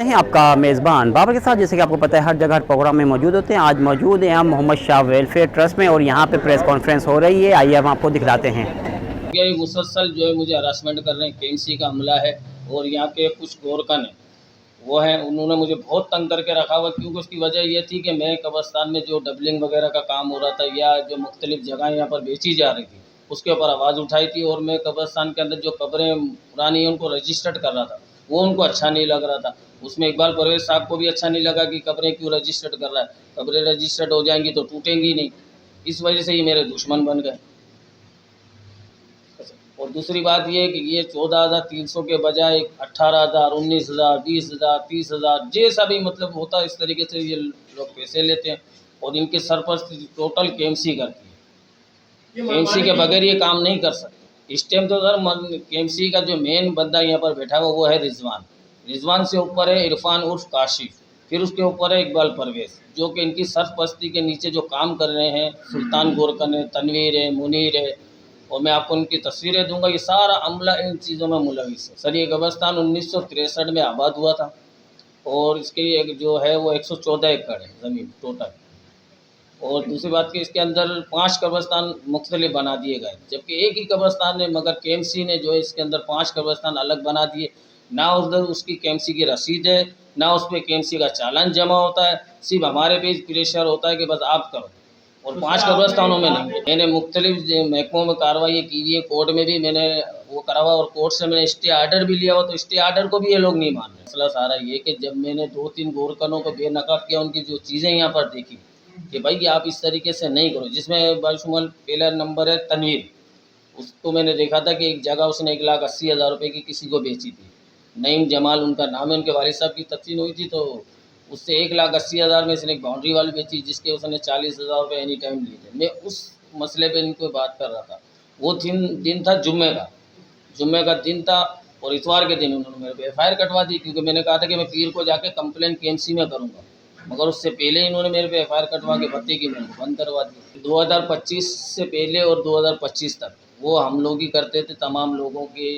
हैं आपका मेज़बान बाबर के साथ। जैसे कि आपको पता है हर जगह हर प्रोग्राम में मौजूद होते हैं। आज मौजूद हैं हम मोहम्मद शाह वेलफेयर ट्रस्ट में और यहाँ पे प्रेस कॉन्फ्रेंस हो रही है। आइए हम आपको दिखलाते हैं। ये मुसलसल जो है मुझे हरासमेंट कर रहे हैं, केएमसी का हमला है और यहाँ के कुछ गोरकन हैं वो हैं, उन्होंने मुझे बहुत तंग करके रखा हुआ। क्योंकि उसकी वजह ये थी कि मैं कब्रस्तान में जो डबलिंग वगैरह का काम हो रहा था या जो मुख्तलिफ जगह यहाँ पर बेची जा रही थी उसके ऊपर आवाज़ उठाई थी। और मैं कब्रस्तान के अंदर जो कब्रें पुरानी हैं उनको रजिस्टर्ड कर रहा था, वो उनको अच्छा नहीं लग रहा था। उसमें इकबाल परवेज़ साहब को भी अच्छा नहीं लगा कि कब्रें क्यों रजिस्टर्ड कर रहा है, कब्रें रजिस्टर्ड हो जाएंगी तो टूटेंगी नहीं। इस वजह से ये मेरे दुश्मन बन गए। और दूसरी बात ये है कि ये 14,300 के बजाय 18,000, 19,000, 20,000, 30,000 जैसा भी मतलब होता है इस तरीके से ये लोग पैसे लेते हैं। और इनके सरपरस्ती टोटल केएमसी करती है। केएमसी के बगैर ये काम नहीं कर सकते। इस टाइम तो सर केएमसी का जो मेन बंदा यहाँ पर बैठा हुआ वो है रिजवान। रिजवान से ऊपर है इरफान उर्फ काशिफ, फिर उसके ऊपर है इकबाल परवेज़, जो कि इनकी सरपरस्ती के नीचे जो काम कर रहे हैं। सुल्तान गोरकन है, तनवीर है, मुनीर है, और मैं आपको उनकी तस्वीरें दूंगा। ये सारा अमला इन चीज़ों में मुलविस है। सर ये कब्रस्तान 1963 में आबाद हुआ था और इसकी एक जो है वो 114 एकड़ है ज़मीन टोटल। और दूसरी बात कि इसके अंदर 5 कब्रस्तान मुख्तलिफ बना दिए गए, जबकि एक ही कब्रस्तान है, मगर केएमसी ने जो है इसके अंदर 5 कब्रस्तान अलग बना दिए। ना उधर उसकी केएमसी की रसीद है, ना उस पर केएमसी का चालान जमा होता है, सिर्फ हमारे पे प्रेशर होता है कि बस आप करो। और 5 कब्रस्तानों में नहीं। मैंने मुख्तलिफ महकमों में कार्रवाई की हुई है, कोर्ट में भी मैंने वो करा हुआ और कोर्ट से मैंने स्टे आर्डर भी लिया हुआ, तो स्टे आर्डर को भी ये लोग नहीं मान रहे। मसला सारा ये कि जब मैंने 2-3 गोरकनों को बेनकाब किया, उनकी जो चीज़ें यहाँ पर देखी कि भाई आप इस तरीके से नहीं करो, जिसमें बाशुमाल पहला नंबर है तनवीर। उसको मैंने देखा था कि एक जगह उसने 1,80,000 रुपये की किसी को बेची थी। नईम जमाल उनका नाम है, उनके वालिद साहब की तदफीन हुई थी, तो उससे 1,80,000 में इसने एक बाउंड्री वाल बेची जिसके उसने 40,000 रुपये एनी टाइम लिए थे। मैं उस मसले पे इनको बात कर रहा था। वो दिन था जुम्मे का दिन था और इतवार के दिन उन्होंने मेरे पे FIR कटवा दी, क्योंकि मैंने कहा था कि मैं पीर को जाके कंप्लेन केएमसी में करूँगा, मगर उससे पहले ही इन्होंने मेरे पे FIR कटवा के भत्ते की मैंने बंद करवा दी। 2025 से पहले और 2025 तक वो हम लोग ही करते थे, तमाम लोगों की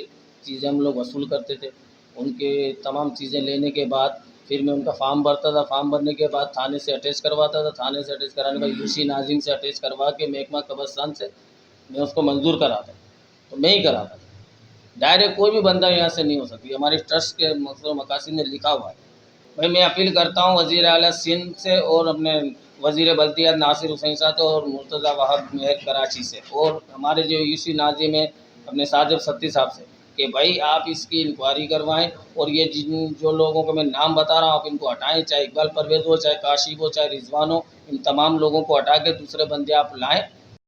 चीज़ें हम लोग वसूल करते थे। उनके तमाम चीज़ें लेने के बाद फिर मैं उनका फॉर्म भरता था, फॉर्म भरने के बाद थाने से अटैच करवाता था, थाने से अटैच कराने के बाद यूसी नाजिम से अटैच करवा के महकमा कब्रस्तान से मैं उसको मंजूर कराता, तो मैं ही कराता था। डायरेक्ट कोई भी बंदा यहाँ से नहीं हो सकती, हमारे ट्रस्ट के मकसद मकासद में लिखा हुआ है। भाई मैं अपील करता हूँ वज़ीर आला सिंध से और अपने वज़ीर बल्दियात नासिर हुसैन साहब से और मुर्तज़ा वहाब मेहर कराची से, और हमारे जो यूसी नाजिम है अपने साजिब सत्ती साहब से, कि भाई आप इसकी इंक्वायरी करवाएं और ये जो लोगों को मैं नाम बता रहा हूँ आप इनको हटाएं, चाहे इकबाल परवेज़ हो, चाहे काशिफ हो, चाहे रिजवान हो, इन तमाम लोगों को हटा के दूसरे बंदे आप लाएं